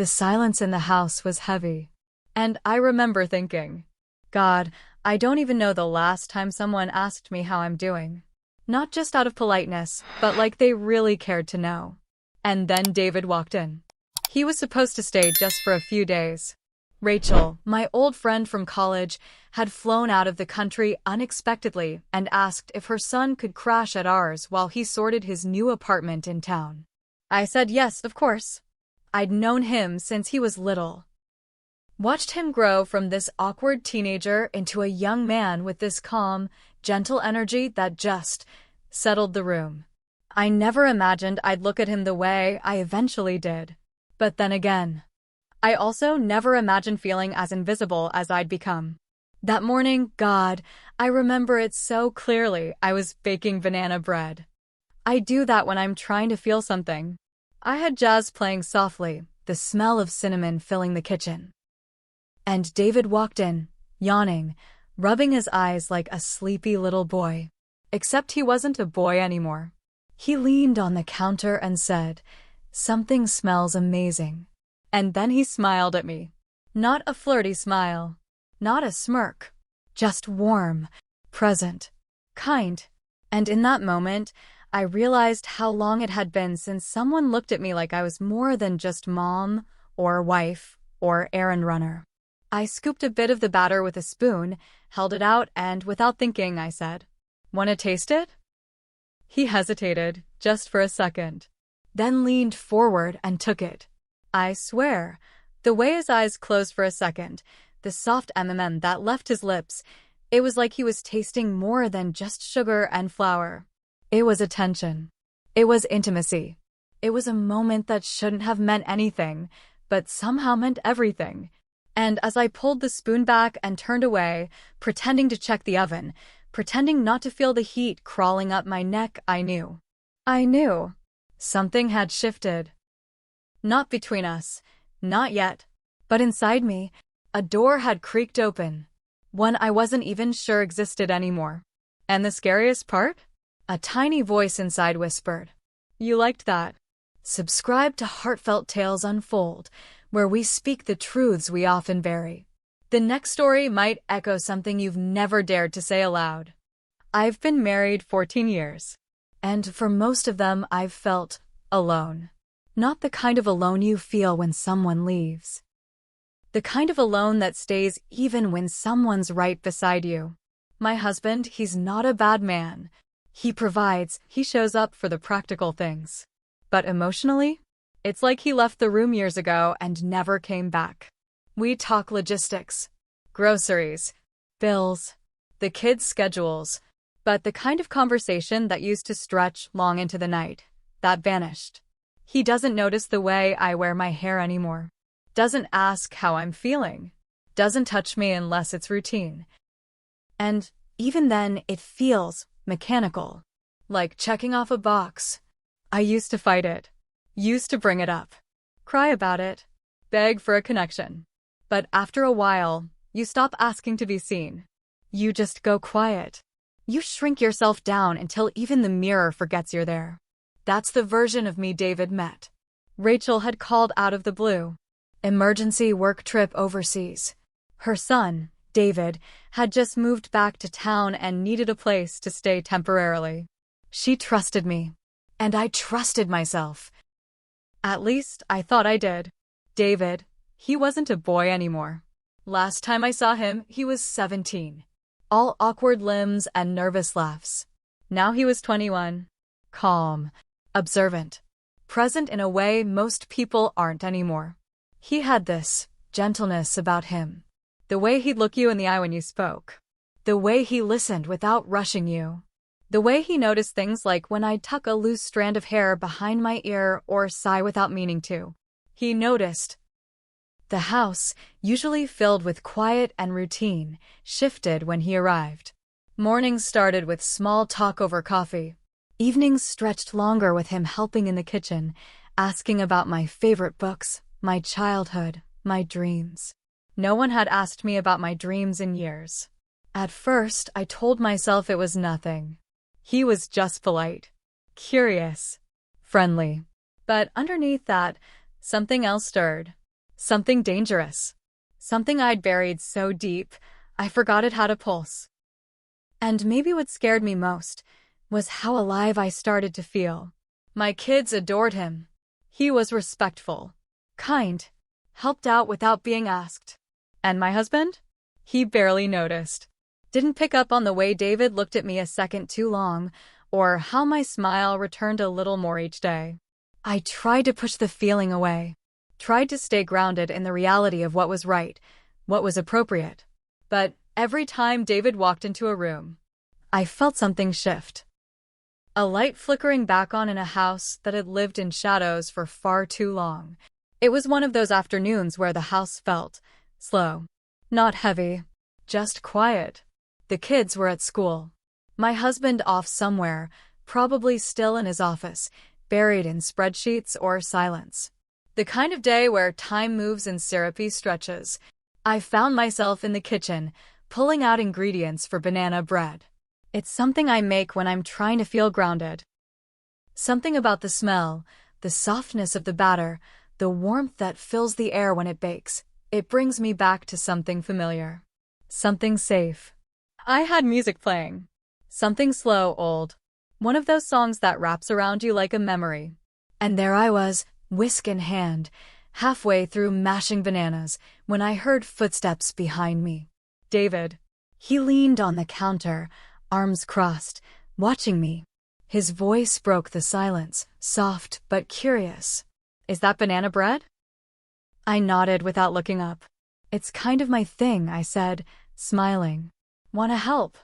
The silence in the house was heavy. And I remember thinking, God, I don't even know the last time someone asked me how I'm doing. Not just out of politeness, but like they really cared to know. And then David walked in. He was supposed to stay just for a few days. Rachel, my old friend from college, had flown out of the country unexpectedly and asked if her son could crash at ours while he sorted his new apartment in town. I said yes, of course. I'd known him since he was little. Watched him grow from this awkward teenager into a young man with this calm, gentle energy that just settled the room. I never imagined I'd look at him the way I eventually did. But then again, I also never imagined feeling as invisible as I'd become. That morning, God, I remember it so clearly. I was baking banana bread. I do that when I'm trying to feel something. I had jazz playing softly, the smell of cinnamon filling the kitchen. And David walked in, yawning, rubbing his eyes like a sleepy little boy. Except he wasn't a boy anymore. He leaned on the counter and said, "Something smells amazing." And then he smiled at me. Not a flirty smile. Not a smirk. Just warm, present, kind. And in that moment, I realized how long it had been since someone looked at me like I was more than just mom, or wife, or errand runner. I scooped a bit of the batter with a spoon, held it out, and without thinking, I said, "Want to taste it?" He hesitated, just for a second, then leaned forward and took it. I swear, the way his eyes closed for a second, the soft that left his lips, it was like he was tasting more than just sugar and flour. It was attention. It was intimacy. It was a moment that shouldn't have meant anything, but somehow meant everything. And as I pulled the spoon back and turned away, pretending to check the oven, pretending not to feel the heat crawling up my neck, I knew. I knew. Something had shifted. Not between us, not yet, but inside me, a door had creaked open. One I wasn't even sure existed anymore. And the scariest part? A tiny voice inside whispered, "You liked that? Subscribe to Heartfelt Tales Unfold, where we speak the truths we often bury." The next story might echo something you've never dared to say aloud. I've been married 14 years, and for most of them I've felt alone. Not the kind of alone you feel when someone leaves. The kind of alone that stays even when someone's right beside you. My husband, he's not a bad man. He provides, he shows up for the practical things. But emotionally, it's like he left the room years ago and never came back. We talk logistics, groceries, bills, the kids' schedules, but the kind of conversation that used to stretch long into the night, that vanished. He doesn't notice the way I wear my hair anymore. Doesn't ask how I'm feeling. Doesn't touch me unless it's routine. And even then, it feels mechanical. Like checking off a box. I used to fight it. Used to bring it up. Cry about it. Beg for a connection. But after a while, you stop asking to be seen. You just go quiet. You shrink yourself down until even the mirror forgets you're there. That's the version of me David met. Rachel had called out of the blue. Emergency work trip overseas. Her son, David, had just moved back to town and needed a place to stay temporarily. She trusted me. And I trusted myself. At least, I thought I did. David, he wasn't a boy anymore. Last time I saw him, he was 17. All awkward limbs and nervous laughs. Now he was 21. Calm. Observant. Present in a way most people aren't anymore. He had this gentleness about him. The way he'd look you in the eye when you spoke. The way he listened without rushing you. The way he noticed things like when I'd tuck a loose strand of hair behind my ear or sigh without meaning to. He noticed. The house, usually filled with quiet and routine, shifted when he arrived. Mornings started with small talk over coffee. Evenings stretched longer with him helping in the kitchen, asking about my favorite books, my childhood, my dreams. No one had asked me about my dreams in years. At first, I told myself it was nothing. He was just polite, curious, friendly. But underneath that, something else stirred. Something dangerous. Something I'd buried so deep, I forgot it had a pulse. And maybe what scared me most was how alive I started to feel. My kids adored him. He was respectful, kind, helped out without being asked. And my husband? He barely noticed. Didn't pick up on the way David looked at me a second too long, or how my smile returned a little more each day. I tried to push the feeling away, tried to stay grounded in the reality of what was right, what was appropriate. But every time David walked into a room, I felt something shift. A light flickering back on in a house that had lived in shadows for far too long. It was one of those afternoons where the house felt slow, not heavy, just quiet. The kids were at school. My husband off somewhere, probably still in his office, buried in spreadsheets or silence. The kind of day where time moves in syrupy stretches. I found myself in the kitchen, pulling out ingredients for banana bread. It's something I make when I'm trying to feel grounded. Something about the smell, the softness of the batter, the warmth that fills the air when it bakes. It brings me back to something familiar. Something safe. I had music playing. Something slow, old. One of those songs that wraps around you like a memory. And there I was, whisk in hand, halfway through mashing bananas, when I heard footsteps behind me. David. He leaned on the counter, arms crossed, watching me. His voice broke the silence, soft but curious. Is that banana bread? I nodded without looking up. It's kind of my thing, I said, smiling. Wanna help?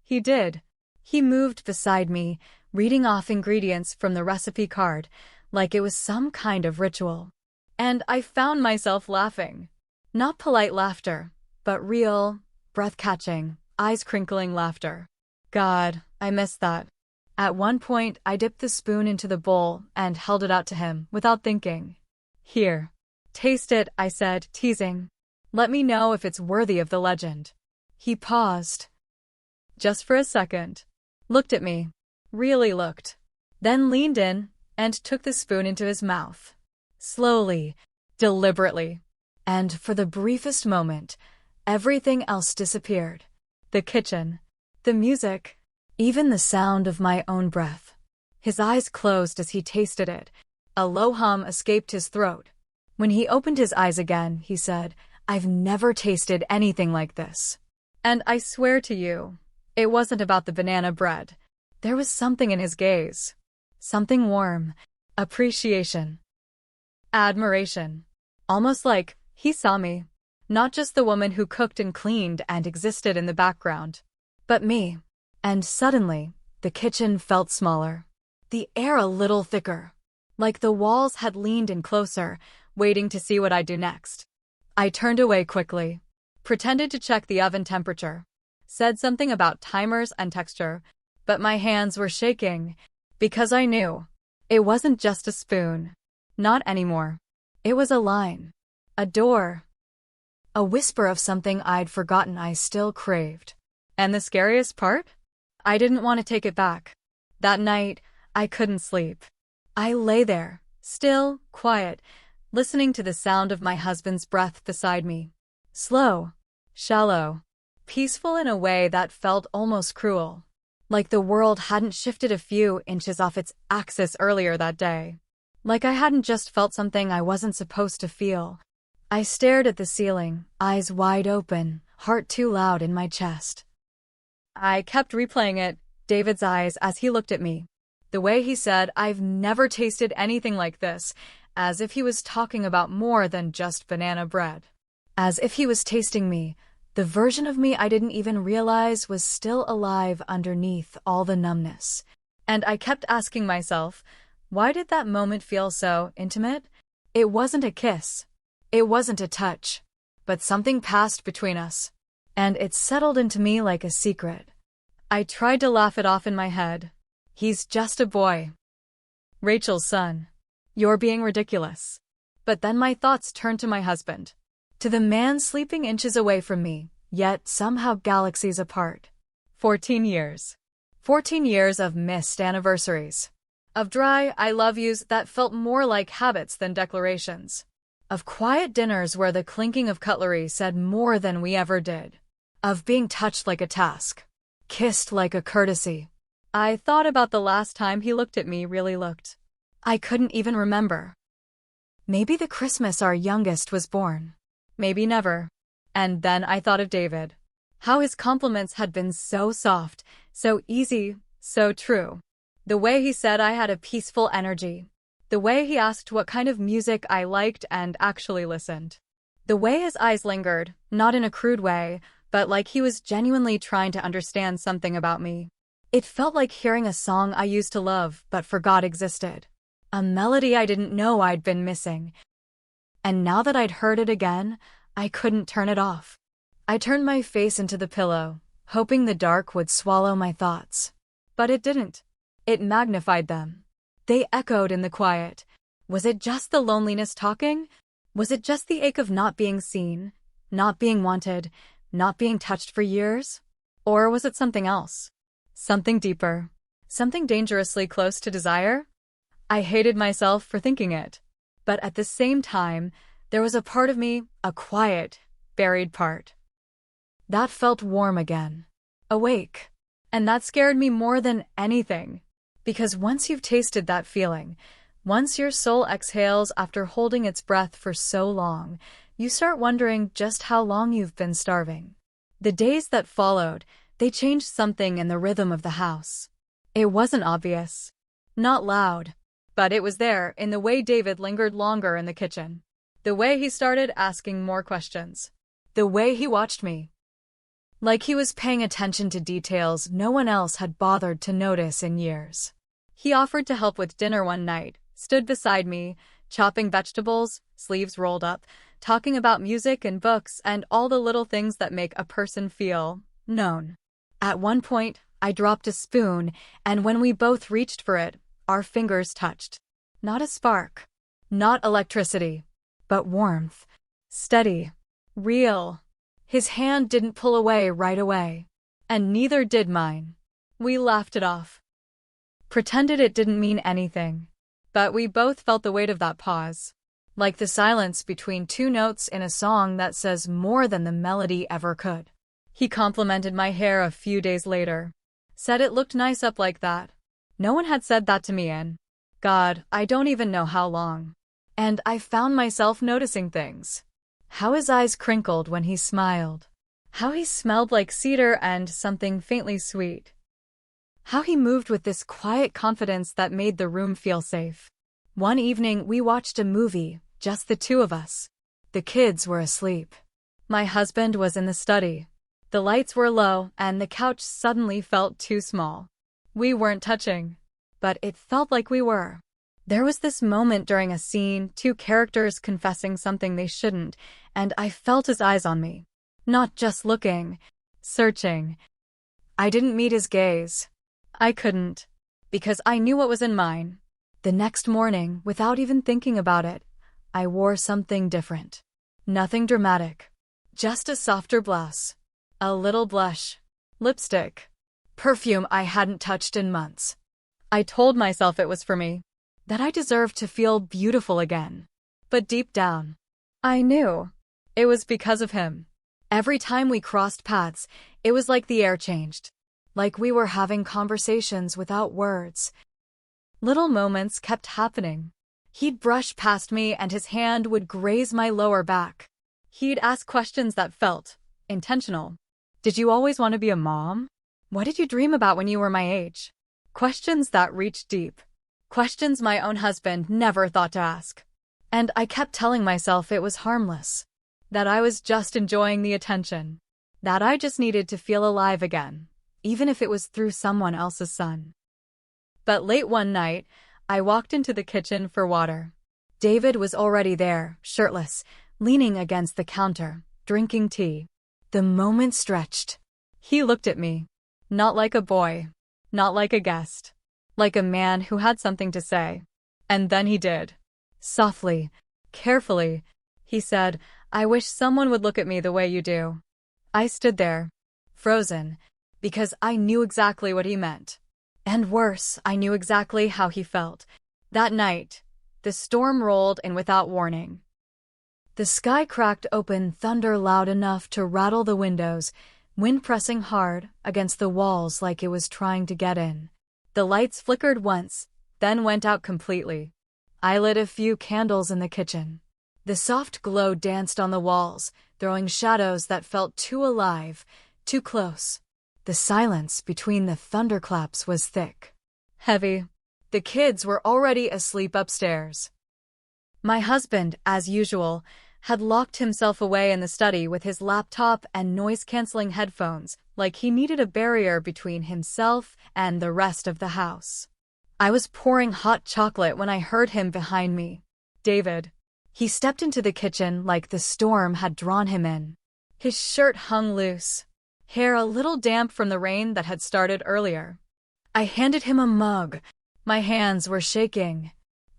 He did. He moved beside me, reading off ingredients from the recipe card, like it was some kind of ritual. And I found myself laughing. Not polite laughter, but real, breath-catching, eyes-crinkling laughter. God, I missed that. At one point, I dipped the spoon into the bowl and held it out to him, without thinking. Here. Taste it, I said, teasing. Let me know if it's worthy of the legend. He paused. Just for a second. Looked at me. Really looked. Then leaned in and took the spoon into his mouth. Slowly, deliberately. And for the briefest moment, everything else disappeared. The kitchen. The music, even the sound of my own breath. His eyes closed as he tasted it. A low hum escaped his throat. When he opened his eyes again, he said, I've never tasted anything like this. And I swear to you, it wasn't about the banana bread. There was something in his gaze. Something warm. Appreciation. Admiration. Almost like he saw me. Not just the woman who cooked and cleaned and existed in the background. But me. And suddenly, the kitchen felt smaller. The air a little thicker. Like the walls had leaned in closer, waiting to see what I'd do next. I turned away quickly. Pretended to check the oven temperature. Said something about timers and texture. But my hands were shaking. Because I knew. It wasn't just a spoon. Not anymore. It was a line. A door. A whisper of something I'd forgotten I still craved. And the scariest part? I didn't want to take it back. That night, I couldn't sleep. I lay there, still, quiet, listening to the sound of my husband's breath beside me. Slow, shallow, peaceful in a way that felt almost cruel. Like the world hadn't shifted a few inches off its axis earlier that day. Like I hadn't just felt something I wasn't supposed to feel. I stared at the ceiling, eyes wide open, heart too loud in my chest. I kept replaying it, David's eyes as he looked at me. The way he said, I've never tasted anything like this, as if he was talking about more than just banana bread. As if he was tasting me, the version of me I didn't even realize was still alive underneath all the numbness. And I kept asking myself, why did that moment feel so intimate? It wasn't a kiss. It wasn't a touch. But something passed between us. And it settled into me like a secret. I tried to laugh it off in my head. He's just a boy. Rachel's son. You're being ridiculous. But then my thoughts turned to my husband. To the man sleeping inches away from me, yet somehow galaxies apart. 14 years. 14 years of missed anniversaries. Of dry I love yous that felt more like habits than declarations. Of quiet dinners where the clinking of cutlery said more than we ever did. Of being touched like a task. Kissed like a courtesy. I thought about the last time he looked at me, really looked. I couldn't even remember. Maybe the Christmas our youngest was born. Maybe never. And then I thought of David. How his compliments had been so soft, so easy, so true. The way he said I had a peaceful energy. The way he asked what kind of music I liked and actually listened. The way his eyes lingered, not in a crude way, but like he was genuinely trying to understand something about me. It felt like hearing a song I used to love but forgot existed. A melody I didn't know I'd been missing. And now that I'd heard it again, I couldn't turn it off. I turned my face into the pillow, hoping the dark would swallow my thoughts. But it didn't. It magnified them. They echoed in the quiet. Was it just the loneliness talking? Was it just the ache of not being seen, not being wanted, not being touched for years? Or was it something else? Something deeper? Something dangerously close to desire? I hated myself for thinking it. But at the same time, there was a part of me, a quiet, buried part. That felt warm again. Awake. And that scared me more than anything. Because once you've tasted that feeling, once your soul exhales after holding its breath for so long, you start wondering just how long you've been starving. The days that followed, they changed something in the rhythm of the house. It wasn't obvious. Not loud. But it was there, in the way David lingered longer in the kitchen. The way he started asking more questions. The way he watched me. Like he was paying attention to details no one else had bothered to notice in years. He offered to help with dinner one night, stood beside me, chopping vegetables, sleeves rolled up, talking about music and books and all the little things that make a person feel known. At one point, I dropped a spoon, and when we both reached for it, our fingers touched. Not a spark. Not electricity. But warmth. Steady. Real. His hand didn't pull away right away. And neither did mine. We laughed it off. Pretended it didn't mean anything. But we both felt the weight of that pause. Like the silence between two notes in a song that says more than the melody ever could. He complimented my hair a few days later. Said it looked nice up like that. No one had said that to me in, God, I don't even know how long. And I found myself noticing things. How his eyes crinkled when he smiled. How he smelled like cedar and something faintly sweet. How he moved with this quiet confidence that made the room feel safe. One evening we watched a movie, just the two of us. The kids were asleep. My husband was in the study. The lights were low and the couch suddenly felt too small. We weren't touching, but it felt like we were. There was this moment during a scene, two characters confessing something they shouldn't, and I felt his eyes on me. Not just looking, searching. I didn't meet his gaze. I couldn't, because I knew what was in mine. The next morning, without even thinking about it, I wore something different. Nothing dramatic. Just a softer blouse. A little blush. Lipstick. Perfume I hadn't touched in months. I told myself it was for me. That I deserved to feel beautiful again. But deep down, I knew. It was because of him. Every time we crossed paths, it was like the air changed. Like we were having conversations without words. Little moments kept happening. He'd brush past me and his hand would graze my lower back. He'd ask questions that felt intentional. Did you always want to be a mom? What did you dream about when you were my age? Questions that reached deep. Questions my own husband never thought to ask. And I kept telling myself it was harmless. That I was just enjoying the attention. That I just needed to feel alive again, even if it was through someone else's son. But late one night, I walked into the kitchen for water. David was already there, shirtless, leaning against the counter, drinking tea. The moment stretched. He looked at me. Not like a boy. Not like a guest. Like a man who had something to say. And then he did. Softly, carefully, he said, I wish someone would look at me the way you do. I stood there, frozen, because I knew exactly what he meant. And worse, I knew exactly how he felt. That night, the storm rolled in without warning. The sky cracked open, thunder loud enough to rattle the windows, wind pressing hard against the walls like it was trying to get in. The lights flickered once, then went out completely. I lit a few candles in the kitchen. The soft glow danced on the walls, throwing shadows that felt too alive, too close. The silence between the thunderclaps was thick, heavy. The kids were already asleep upstairs. My husband, as usual, had locked himself away in the study with his laptop and noise-canceling headphones, like he needed a barrier between himself and the rest of the house. I was pouring hot chocolate when I heard him behind me. David. He stepped into the kitchen like the storm had drawn him in. His shirt hung loose, hair a little damp from the rain that had started earlier. I handed him a mug. My hands were shaking.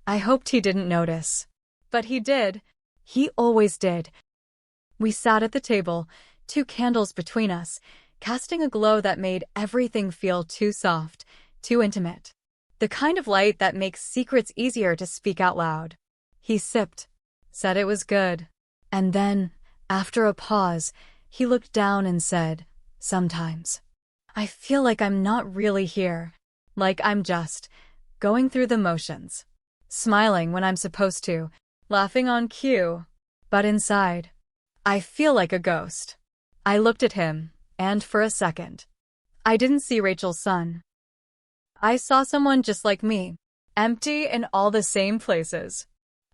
I hoped he didn't notice. But he did. He always did. We sat at the table, 2 candles between us, casting a glow that made everything feel too soft, too intimate. The kind of light that makes secrets easier to speak out loud. He sipped, said it was good. And then, after a pause, he looked down and said, "Sometimes I feel like I'm not really here. Like I'm just going through the motions. Smiling when I'm supposed to, laughing on cue. But inside, I feel like a ghost." I looked at him, and for a second, I didn't see Rachel's son. I saw someone just like me, empty in all the same places.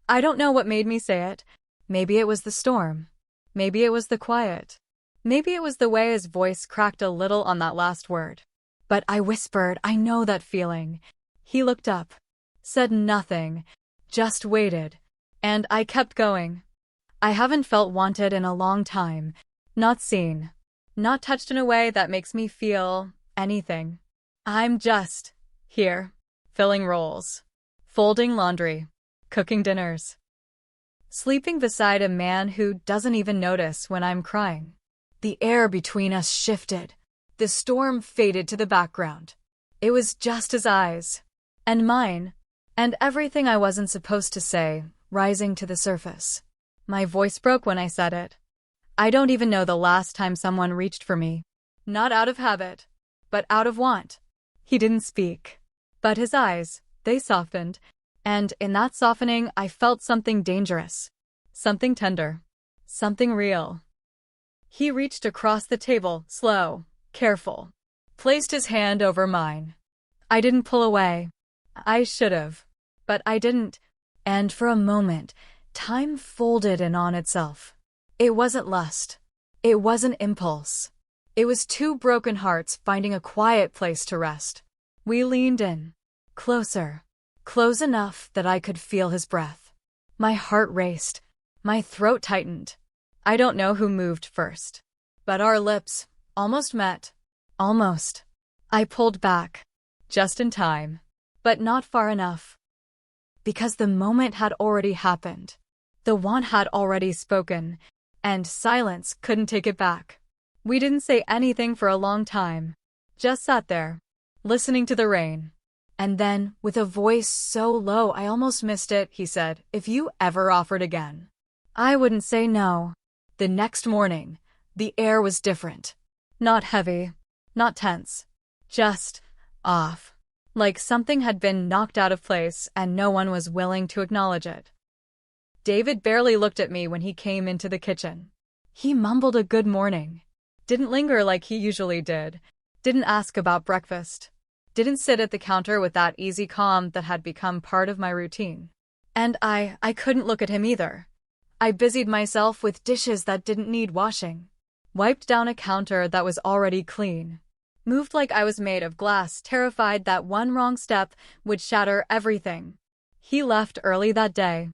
I don't know what made me say it. Maybe it was the storm. Maybe it was the quiet. Maybe it was the way his voice cracked a little on that last word. But I whispered, "I know that feeling." He looked up, said nothing, just waited. And I kept going. I haven't felt wanted in a long time. Not seen. Not touched in a way that makes me feel anything. I'm just here, filling roles, folding laundry, cooking dinners, sleeping beside a man who doesn't even notice when I'm crying. The air between us shifted. The storm faded to the background. It was just his eyes, and mine, and everything I wasn't supposed to say, rising to the surface. My voice broke when I said it. I don't even know the last time someone reached for me. Not out of habit, but out of want. He didn't speak, but his eyes, they softened, and in that softening I felt something dangerous, something tender, something real. He reached across the table, slow, careful, placed his hand over mine. I didn't pull away. I should have, but I didn't. And for a moment, time folded in on itself. It wasn't lust. It wasn't impulse. It was 2 broken hearts finding a quiet place to rest. We leaned in, closer, close enough that I could feel his breath. My heart raced. My throat tightened. I don't know who moved first, but our lips almost met. Almost. I pulled back, just in time, but not far enough. Because the moment had already happened. The want had already spoken, and silence couldn't take it back. We didn't say anything for a long time, just sat there, listening to the rain. And then, with a voice so low I almost missed it, he said, "If you ever offered again, I wouldn't say no." The next morning, the air was different. Not heavy, not tense, just off. Like something had been knocked out of place and no one was willing to acknowledge it. David barely looked at me when he came into the kitchen. He mumbled a good morning. Didn't linger like he usually did. Didn't ask about breakfast. Didn't sit at the counter with that easy calm that had become part of my routine. And I couldn't look at him either. I busied myself with dishes that didn't need washing. Wiped down a counter that was already clean. Moved like I was made of glass, terrified that one wrong step would shatter everything. He left early that day.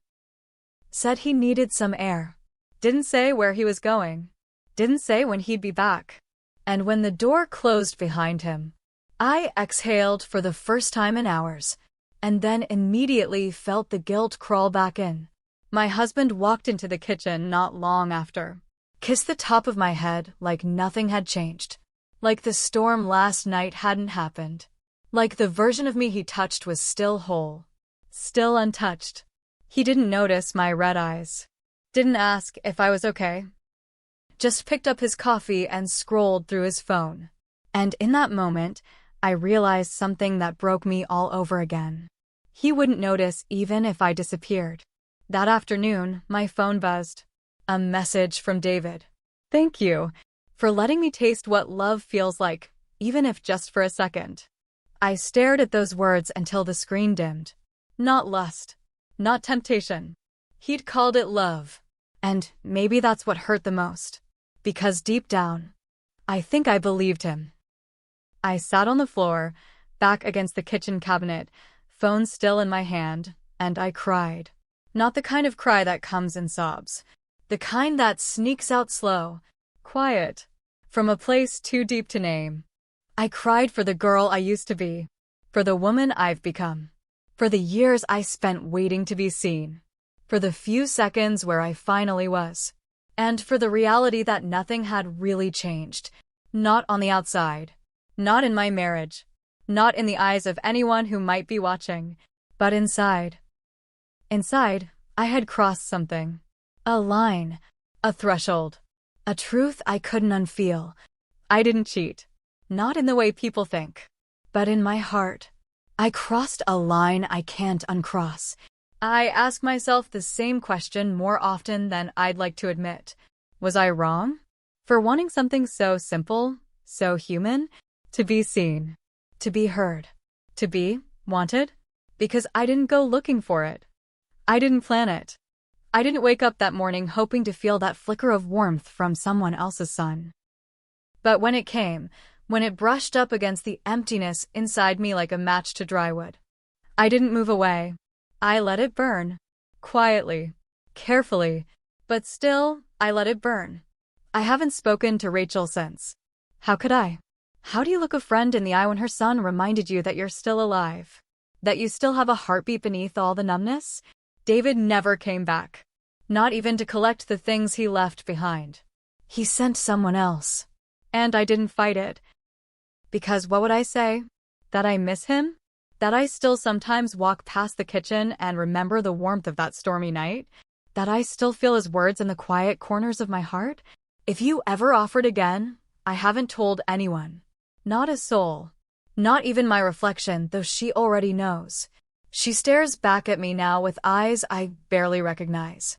Said he needed some air. Didn't say where he was going. Didn't say when he'd be back. And when the door closed behind him, I exhaled for the first time in hours, and then immediately felt the guilt crawl back in. My husband walked into the kitchen not long after. Kissed the top of my head like nothing had changed. Like the storm last night hadn't happened. Like the version of me he touched was still whole. Still untouched. He didn't notice my red eyes. Didn't ask if I was okay. Just picked up his coffee and scrolled through his phone. And in that moment, I realized something that broke me all over again. He wouldn't notice even if I disappeared. That afternoon, my phone buzzed. A message from David. Thank you for letting me taste what love feels like, even if just for a second. I stared at those words until the screen dimmed. Not lust. Not temptation. He'd called it love. And maybe that's what hurt the most. Because deep down, I think I believed him. I sat on the floor, back against the kitchen cabinet, phone still in my hand, and I cried. Not the kind of cry that comes in sobs. The kind that sneaks out slow, quiet, from a place too deep to name. I cried for the girl I used to be, for the woman I've become, for the years I spent waiting to be seen, for the few seconds where I finally was, and for the reality that nothing had really changed. Not on the outside, not in my marriage, not in the eyes of anyone who might be watching, but inside. Inside, I had crossed something. A line, a threshold, a truth I couldn't unfeel. I didn't cheat, not in the way people think, but in my heart. I crossed a line I can't uncross. I ask myself the same question more often than I'd like to admit. Was I wrong? For wanting something so simple, so human, to be seen, to be heard, to be wanted? Because I didn't go looking for it. I didn't plan it. I didn't wake up that morning hoping to feel that flicker of warmth from someone else's sun. But when it came, when it brushed up against the emptiness inside me like a match to dry wood, I didn't move away. I let it burn. Quietly. Carefully. But still, I let it burn. I haven't spoken to Rachel since. How could I? How do you look a friend in the eye when her son reminded you that you're still alive? That you still have a heartbeat beneath all the numbness? David never came back. Not even to collect the things he left behind. He sent someone else. And I didn't fight it. Because what would I say? That I miss him? That I still sometimes walk past the kitchen and remember the warmth of that stormy night? That I still feel his words in the quiet corners of my heart? If you ever offered again, I haven't told anyone. Not a soul. Not even my reflection, though she already knows. She stares back at me now with eyes I barely recognize.